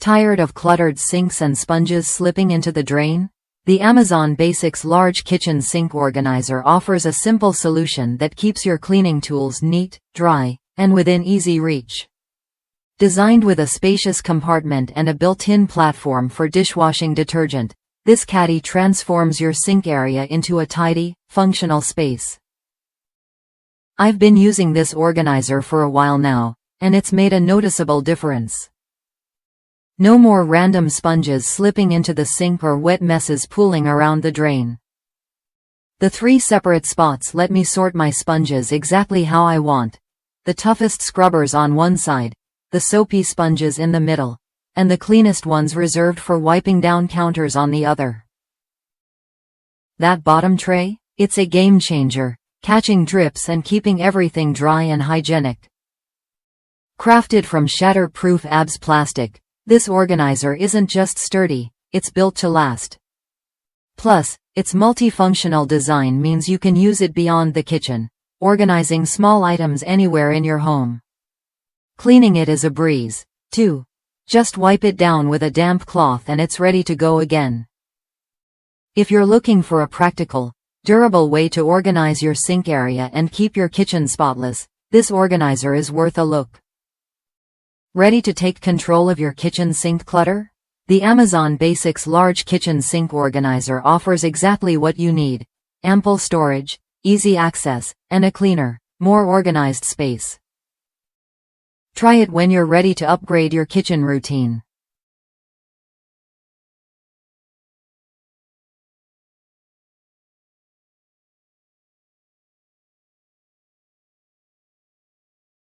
Tired of cluttered sinks and sponges slipping into the drain? The Amazon Basics Large Kitchen Sink Organizer offers a simple solution that keeps your cleaning tools neat, dry, and within easy reach. Designed with a spacious compartment and a built-in platform for dishwashing detergent, this caddy transforms your sink area into a tidy, functional space. I've been using this organizer for a while now, and it's made a noticeable difference. No more random sponges slipping into the sink or wet messes pooling around the drain. The 3 separate spots let me sort my sponges exactly how I want. The toughest scrubbers on one side, the soapy sponges in the middle, and the cleanest ones reserved for wiping down counters on the other. That bottom tray? It's a game changer, catching drips and keeping everything dry and hygienic. Crafted from shatter-proof ABS plastic, this organizer isn't just sturdy, it's built to last. Plus, its multifunctional design means you can use it beyond the kitchen, organizing small items anywhere in your home. Cleaning it is a breeze, too. Just wipe it down with a damp cloth and it's ready to go again. If you're looking for a practical, durable way to organize your sink area and keep your kitchen spotless, this organizer is worth a look. Ready to take control of your kitchen sink clutter? The Amazon Basics Large Kitchen Sink Organizer offers exactly what you need: ample storage, easy access, and a cleaner, more organized space. Try it when you're ready to upgrade your kitchen routine.